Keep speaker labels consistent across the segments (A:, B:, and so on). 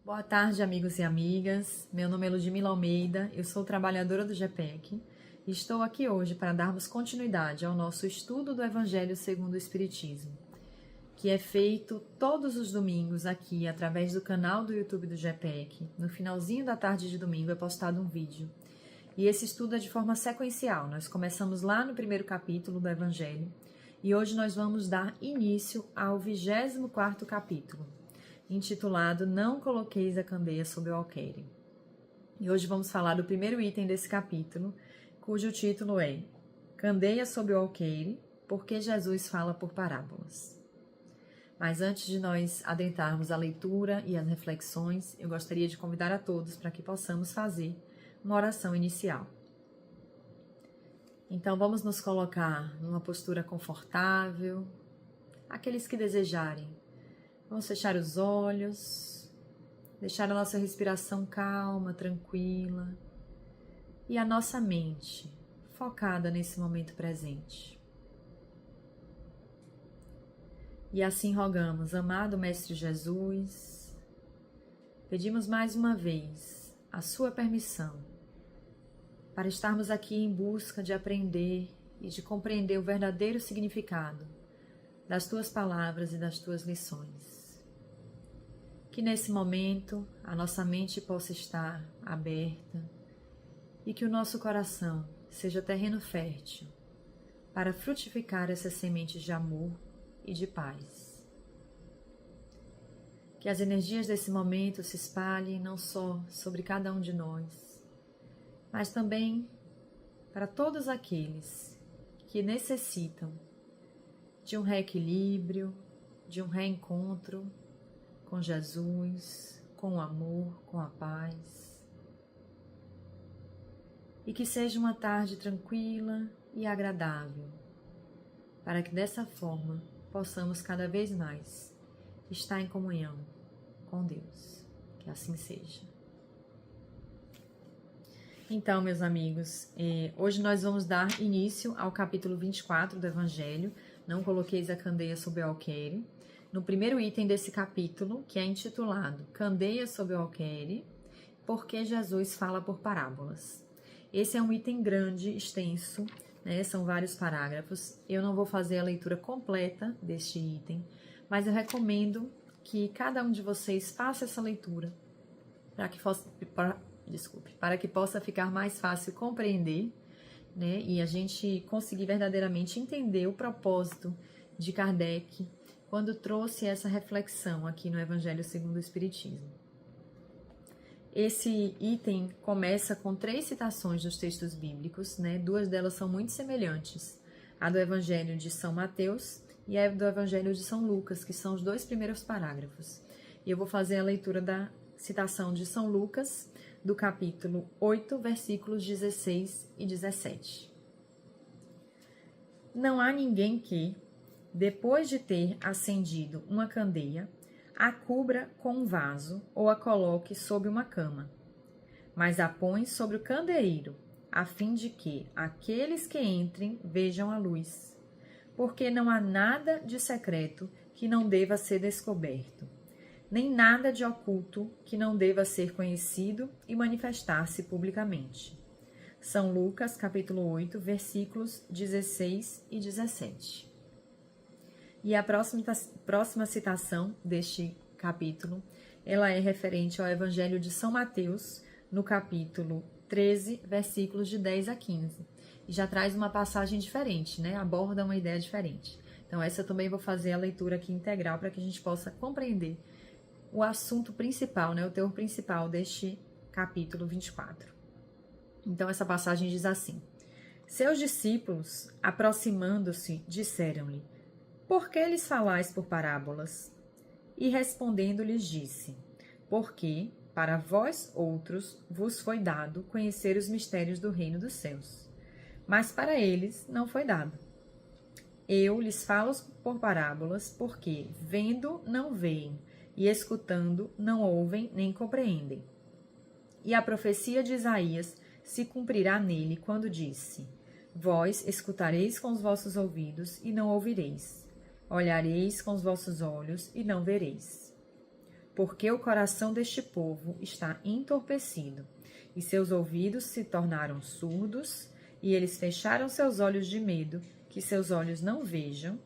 A: Boa tarde, amigos e amigas. Meu nome é Ludmila Almeida, eu sou trabalhadora do GPEC e estou aqui hoje para darmos continuidade ao nosso estudo do Evangelho segundo o Espiritismo, que é feito todos os domingos aqui através do canal do YouTube do GPEC. No finalzinho da tarde de domingo é postado um vídeo. E esse estudo é de forma sequencial. Nós começamos lá no primeiro capítulo do Evangelho e hoje nós vamos dar início ao 24º capítulo, intitulado Não Coloqueis a Candeia sob o Alqueire. E hoje vamos falar do primeiro item desse capítulo, cujo título é Candeia sob o Alqueire, porque Jesus fala por parábolas. Mas antes de nós adentrarmos a leitura e as reflexões, eu gostaria de convidar a todos para que possamos fazer uma oração inicial. Então vamos nos colocar numa postura confortável. Aqueles que desejarem, vamos fechar os olhos, deixar a nossa respiração calma, tranquila e a nossa mente focada nesse momento presente. E assim rogamos, amado Mestre Jesus, pedimos mais uma vez a sua permissão para estarmos aqui em busca de aprender e de compreender o verdadeiro significado das tuas palavras e das tuas lições. Que nesse momento a nossa mente possa estar aberta e que o nosso coração seja terreno fértil para frutificar essas sementes de amor e de paz. Que as energias desse momento se espalhem não só sobre cada um de nós, mas também para todos aqueles que necessitam de um reequilíbrio, de um reencontro com Jesus, com o amor, com a paz. E que seja uma tarde tranquila e agradável, para que dessa forma possamos cada vez mais estar em comunhão com Deus. Que assim seja. Então, meus amigos, hoje nós vamos dar início ao capítulo 24 do Evangelho, Não Coloqueis a Candeia sob o Alqueire. No primeiro item desse capítulo, que é intitulado Candeia sob o Alqueire, porque Jesus fala por parábolas. Esse é um item grande, extenso, né? São vários parágrafos. Eu não vou fazer a leitura completa deste item, mas eu recomendo que cada um de vocês faça essa leitura para que possa ficar mais fácil compreender, né? E a gente conseguir verdadeiramente entender o propósito de Kardec quando trouxe essa reflexão aqui no Evangelho segundo o Espiritismo. Esse item começa com 3 citações dos textos bíblicos, né? 2 delas são muito semelhantes, a do Evangelho de São Mateus e a do Evangelho de São Lucas, que são os 2 primeiros parágrafos. E eu vou fazer a leitura da citação de São Lucas, do capítulo 8, versículos 16 e 17. Não há ninguém que, depois de ter acendido uma candeia, a cubra com um vaso ou a coloque sob uma cama, mas a põe sobre o candeeiro, a fim de que aqueles que entrem vejam a luz, porque não há nada de secreto que não deva ser descoberto, nem nada de oculto que não deva ser conhecido e manifestar-se publicamente. São Lucas, capítulo 8, versículos 16 e 17. E a próxima citação deste capítulo, ela é referente ao Evangelho de São Mateus, no capítulo 13, versículos de 10 a 15. E já traz uma passagem diferente, né? Aborda uma ideia diferente. Então, essa eu também vou fazer a leitura aqui integral para que a gente possa compreender o assunto principal, né? O teor principal deste capítulo 24. Então, essa passagem diz assim: Seus discípulos, aproximando-se, disseram-lhe: Por que lhes falais por parábolas? E respondendo lhes disse: Porque para vós outros vos foi dado conhecer os mistérios do reino dos céus, mas para eles não foi dado. Eu lhes falo por parábolas, porque vendo não veem, e escutando não ouvem nem compreendem. E a profecia de Isaías se cumprirá nele quando disse: Vós escutareis com os vossos ouvidos e não ouvireis. Olhareis com os vossos olhos e não vereis. porque o coração deste povo está entorpecido, e seus ouvidos se tornaram surdos, e eles fecharam seus olhos de medo, que seus olhos não vejam,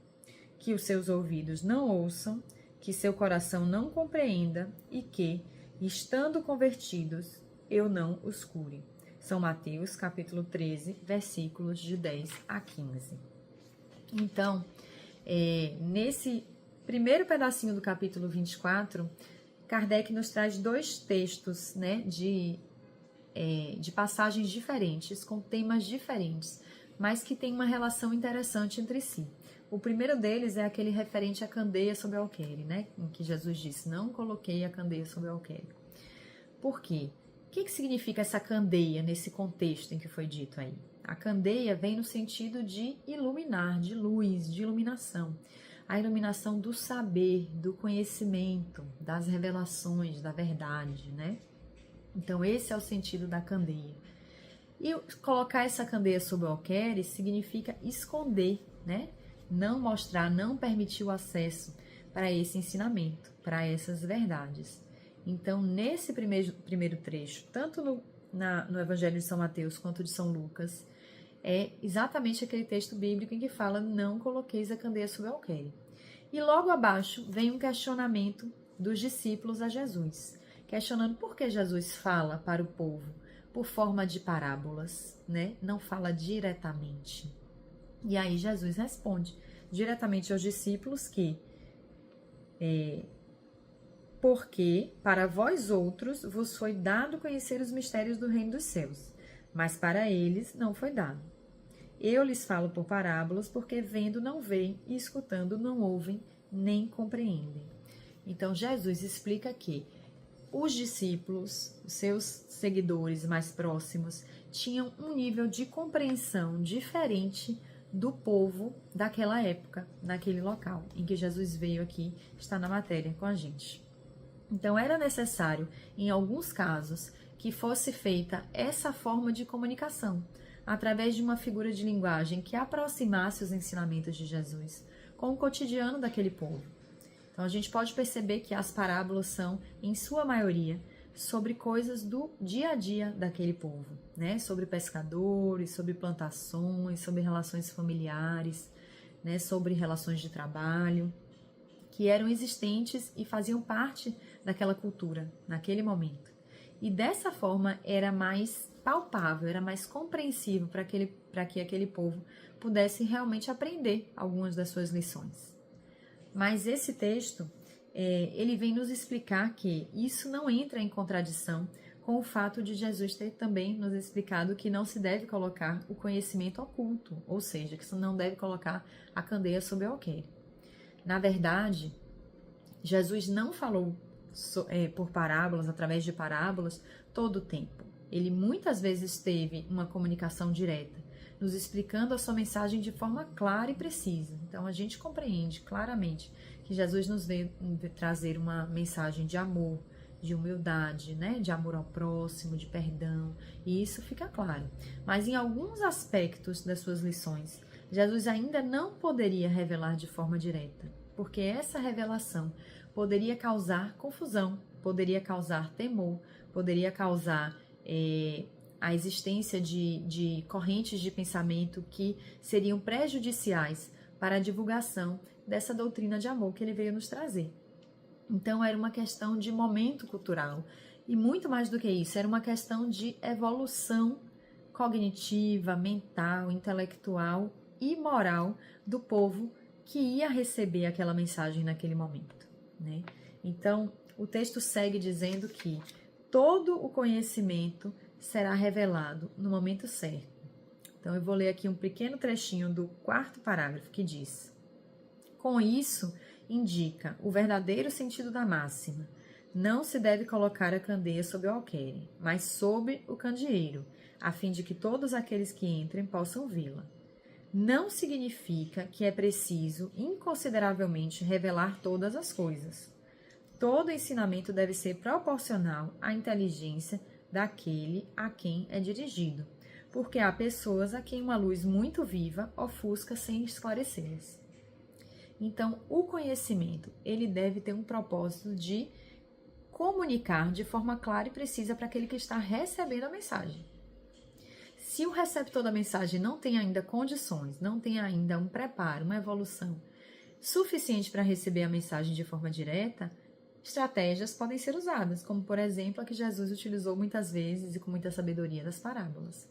A: que os seus ouvidos não ouçam, que seu coração não compreenda, e que, estando convertidos, eu não os cure. São Mateus, capítulo 13, versículos de 10 a 15. Então, nesse primeiro pedacinho do capítulo 24, Kardec nos traz dois textos, né, de passagens diferentes, com temas diferentes, mas que têm uma relação interessante entre si. O primeiro deles é aquele referente à candeia sobre o alqueire, né, em que Jesus disse, não coloquei a candeia sobre o alqueire. Por quê? O que significa essa candeia nesse contexto em que foi dito aí? A candeia vem no sentido de iluminar, de luz, de iluminação. A iluminação do saber, do conhecimento, das revelações, da verdade, né? Então, esse é o sentido da candeia. E colocar essa candeia sobre o alqueire significa esconder, né? Não mostrar, não permitir o acesso para esse ensinamento, para essas verdades. Então, nesse primeiro trecho, tanto no Evangelho de São Mateus quanto de São Lucas, é exatamente aquele texto bíblico em que fala não coloqueis a candeia sobre o alqueire. E logo abaixo vem um questionamento dos discípulos a Jesus, questionando por que Jesus fala para o povo por forma de parábolas, né? Não fala diretamente. E aí Jesus responde diretamente aos discípulos que porque para vós outros vos foi dado conhecer os mistérios do reino dos céus, mas para eles não foi dado. Eu lhes falo por parábolas, porque vendo não veem e escutando não ouvem, nem compreendem. Então, Jesus explica que os discípulos, os seus seguidores mais próximos, tinham um nível de compreensão diferente do povo daquela época, naquele local em que Jesus veio aqui, está na matéria com a gente. Então, era necessário, em alguns casos, que fosse feita essa forma de comunicação, através de uma figura de linguagem que aproximasse os ensinamentos de Jesus com o cotidiano daquele povo. Então, a gente pode perceber que as parábolas são, em sua maioria, sobre coisas do dia a dia daquele povo, né? Sobre pescadores, sobre plantações, sobre relações familiares, né? Sobre relações de trabalho, que eram existentes e faziam parte daquela cultura, naquele momento. E dessa forma era mais palpável, era mais compreensível para que aquele povo pudesse realmente aprender algumas das suas lições. Mas esse texto, ele vem nos explicar que isso não entra em contradição com o fato de Jesus ter também nos explicado que não se deve colocar o conhecimento oculto, ou seja, que se não deve colocar a candeia sobre o alqueire. Na verdade, Jesus não falou por parábolas, através de parábolas, todo o tempo. Ele muitas vezes teve uma comunicação direta, nos explicando a sua mensagem de forma clara e precisa. Então, a gente compreende claramente que Jesus nos veio trazer uma mensagem de amor, de humildade, né? De amor ao próximo, de perdão, e isso fica claro. Mas em alguns aspectos das suas lições, Jesus ainda não poderia revelar de forma direta, porque essa revelação poderia causar confusão, poderia causar temor, poderia causar a existência de correntes de pensamento que seriam prejudiciais para a divulgação dessa doutrina de amor que ele veio nos trazer. Então, era uma questão de momento cultural e muito mais do que isso, era uma questão de evolução cognitiva, mental, intelectual e moral do povo que ia receber aquela mensagem naquele momento, né? Então, o texto segue dizendo que todo o conhecimento será revelado no momento certo. Então, eu vou ler aqui um pequeno trechinho do 4º parágrafo que diz: com isso, indica o verdadeiro sentido da máxima. Não se deve colocar a candeia sobre o alqueire, mas sobre o candeeiro, a fim de que todos aqueles que entrem possam vê-la. Não significa que é preciso inconsideravelmente revelar todas as coisas. Todo ensinamento deve ser proporcional à inteligência daquele a quem é dirigido, porque há pessoas a quem uma luz muito viva ofusca sem esclarecê-las. Então, o conhecimento, ele deve ter um propósito de comunicar de forma clara e precisa para aquele que está recebendo a mensagem. Se o receptor da mensagem não tem ainda condições, não tem ainda um preparo, uma evolução suficiente para receber a mensagem de forma direta, estratégias podem ser usadas, como por exemplo a que Jesus utilizou muitas vezes e com muita sabedoria das parábolas.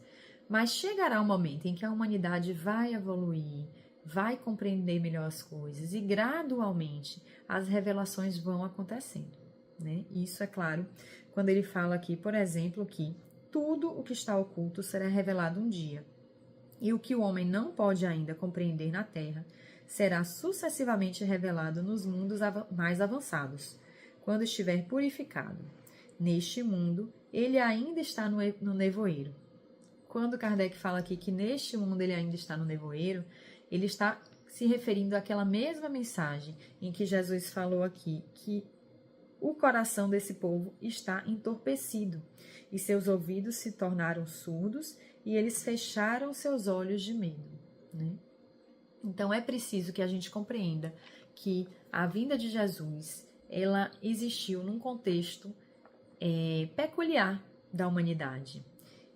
A: Mas chegará um momento em que a humanidade vai evoluir, vai compreender melhor as coisas e gradualmente as revelações vão acontecendo, né? Isso é claro quando ele fala aqui, por exemplo, que tudo o que está oculto será revelado um dia, e o que o homem não pode ainda compreender na Terra será sucessivamente revelado nos mundos mais avançados, quando estiver purificado. Neste mundo, ele ainda está no nevoeiro. Quando Kardec fala aqui que neste mundo ele ainda está no nevoeiro, ele está se referindo àquela mesma mensagem em que Jesus falou aqui, que o coração desse povo está entorpecido e seus ouvidos se tornaram surdos e eles fecharam seus olhos de medo, né? Então é preciso que a gente compreenda que a vinda de Jesus, ela existiu num contexto peculiar da humanidade.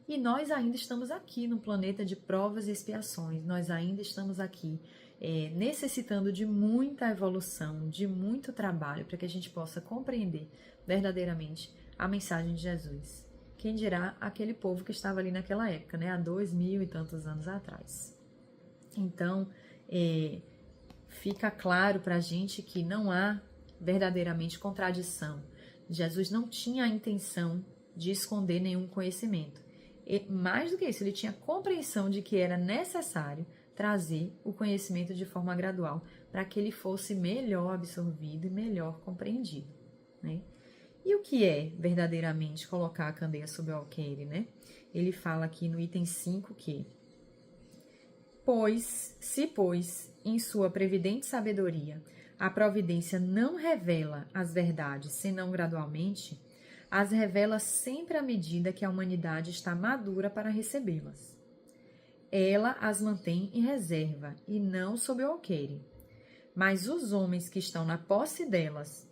A: E nós ainda estamos aqui no planeta de provas e expiações, nós ainda estamos aqui necessitando de muita evolução, de muito trabalho para que a gente possa compreender verdadeiramente a mensagem de Jesus. Quem dirá aquele povo que estava ali naquela época, né, há 2000 e tantos anos atrás. Então, fica claro para a gente que não há verdadeiramente contradição. Jesus não tinha a intenção de esconder nenhum conhecimento. E, mais do que isso, ele tinha compreensão de que era necessário trazer o conhecimento de forma gradual para que ele fosse melhor absorvido e melhor compreendido, né? E o que é verdadeiramente colocar a candeia sob o alqueire, né? Ele fala aqui no item 5 que pois, em sua previdente sabedoria, a providência não revela as verdades senão gradualmente, as revela sempre à medida que a humanidade está madura para recebê-las. Ela as mantém em reserva e não sob o alqueire. Mas os homens que estão na posse delas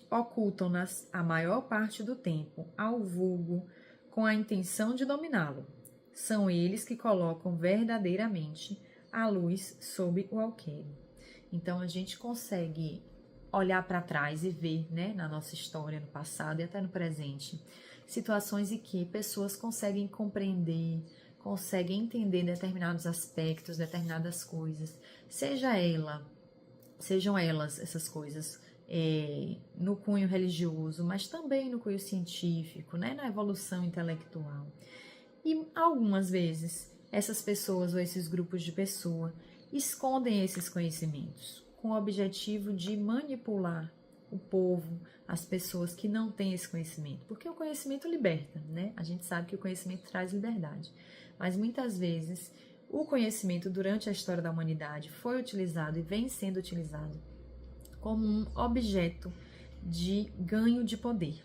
A: ocultam-nas a maior parte do tempo ao vulgo com a intenção de dominá-lo. São eles que colocam verdadeiramente a luz sob o alqueire. Então a gente consegue olhar para trás e ver, né, na nossa história, no passado e até no presente, situações em que pessoas conseguem compreender, conseguem entender determinados aspectos, determinadas coisas, sejam elas essas coisas no cunho religioso, mas também no cunho científico, né, na evolução intelectual. E algumas vezes essas pessoas ou esses grupos de pessoas escondem esses conhecimentos com o objetivo de manipular o povo, as pessoas que não têm esse conhecimento, porque o conhecimento liberta, né? A gente sabe que o conhecimento traz liberdade, mas muitas vezes o conhecimento durante a história da humanidade foi utilizado e vem sendo utilizado como um objeto de ganho de poder,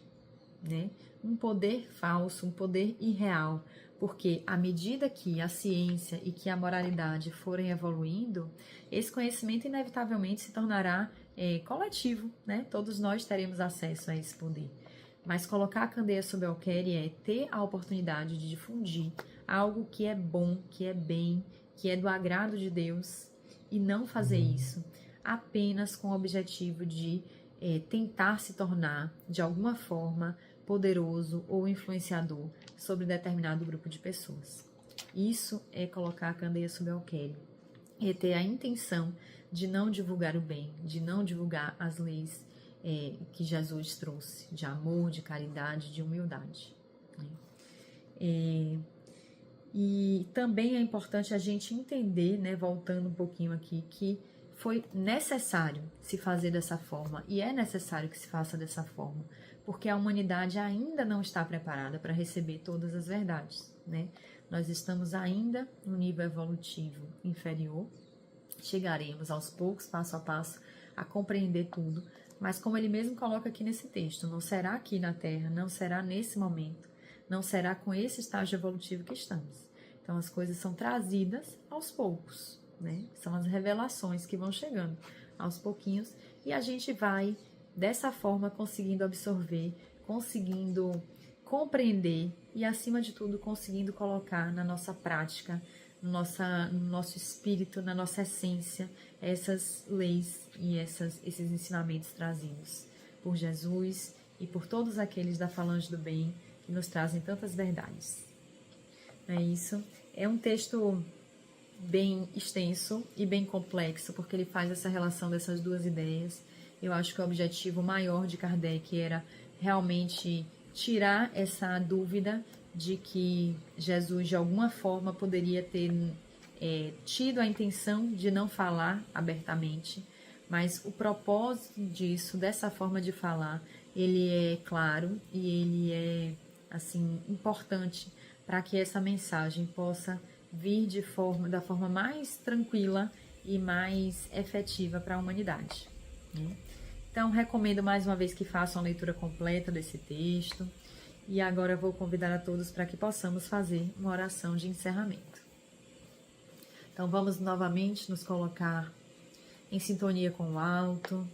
A: né? Um poder falso, um poder irreal, porque à medida que a ciência e que a moralidade forem evoluindo, esse conhecimento inevitavelmente se tornará coletivo, né? Todos nós teremos acesso a esse poder. Mas colocar a candeia sob o alqueire é ter a oportunidade de difundir algo que é bom, que é bem, que é do agrado de Deus, e não fazer isso apenas com o objetivo de tentar se tornar, de alguma forma, poderoso ou influenciador sobre determinado grupo de pessoas. Isso é colocar a candeia sob o alqueire, é ter a intenção de não divulgar o bem, de não divulgar as leis que Jesus trouxe, de amor, de caridade, de humildade, né? E também é importante a gente entender, né, voltando um pouquinho aqui, que foi necessário se fazer dessa forma, e é necessário que se faça dessa forma, porque a humanidade ainda não está preparada para receber todas as verdades, né? Nós estamos ainda no nível evolutivo inferior, chegaremos aos poucos, passo a passo, a compreender tudo, mas como ele mesmo coloca aqui nesse texto, não será aqui na Terra, não será nesse momento, não será com esse estágio evolutivo que estamos. Então as coisas são trazidas aos poucos, né? São as revelações que vão chegando aos pouquinhos e a gente vai dessa forma conseguindo absorver, conseguindo compreender e, acima de tudo, conseguindo colocar na nossa prática, no nosso espírito, na nossa essência, essas leis e esses ensinamentos trazidos por Jesus e por todos aqueles da Falange do Bem que nos trazem tantas verdades. É isso. É um texto bem extenso e bem complexo, porque ele faz essa relação dessas duas ideias. Eu acho que o objetivo maior de Kardec era realmente tirar essa dúvida de que Jesus, de alguma forma, poderia ter tido a intenção de não falar abertamente, mas o propósito disso, dessa forma de falar, ele é claro e ele é, assim, importante para que essa mensagem possa vir da forma mais tranquila e mais efetiva para a humanidade, né? Então, recomendo mais uma vez que façam a leitura completa desse texto. E agora eu vou convidar a todos para que possamos fazer uma oração de encerramento. Então, vamos novamente nos colocar em sintonia com o alto.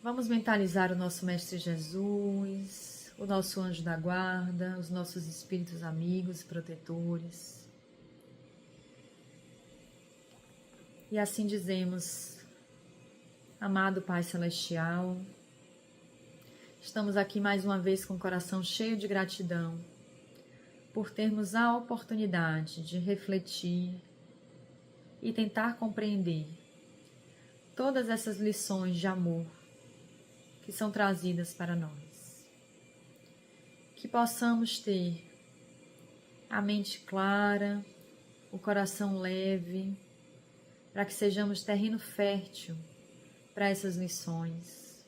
A: Vamos mentalizar o nosso Mestre Jesus, o nosso anjo da guarda, os nossos espíritos amigos e protetores. E assim dizemos: amado Pai Celestial, estamos aqui mais uma vez com o coração cheio de gratidão por termos a oportunidade de refletir e tentar compreender todas essas lições de amor que são trazidas para nós. Que possamos ter a mente clara, o coração leve, para que sejamos terreno fértil para essas lições.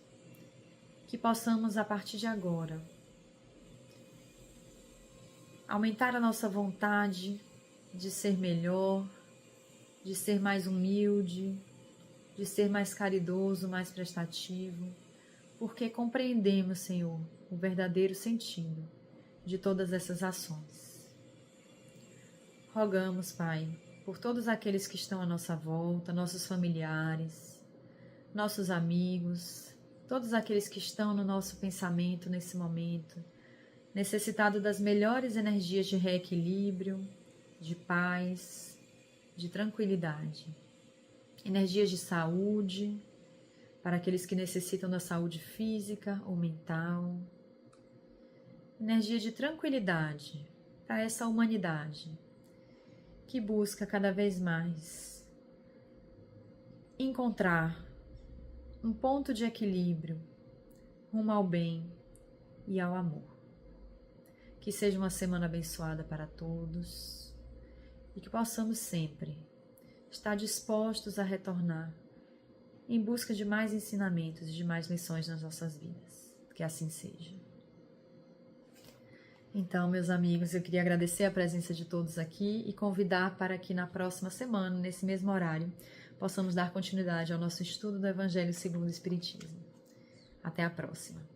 A: Que possamos, a partir de agora, aumentar a nossa vontade de ser melhor, de ser mais humilde, de ser mais caridoso, mais prestativo, porque compreendemos, Senhor, o verdadeiro sentido de todas essas ações. Rogamos, Pai, por todos aqueles que estão à nossa volta, nossos familiares, nossos amigos, todos aqueles que estão no nosso pensamento nesse momento, necessitado das melhores energias de reequilíbrio, de paz, de tranquilidade, energias de saúde, para aqueles que necessitam da saúde física ou mental, energia de tranquilidade para essa humanidade que busca cada vez mais encontrar um ponto de equilíbrio rumo ao bem e ao amor. Que seja uma semana abençoada para todos e que possamos sempre estar dispostos a retornar em busca de mais ensinamentos e de mais lições nas nossas vidas. Que assim seja. Então, meus amigos, eu queria agradecer a presença de todos aqui e convidar para que na próxima semana, nesse mesmo horário, possamos dar continuidade ao nosso estudo do Evangelho segundo o Espiritismo. Até a próxima.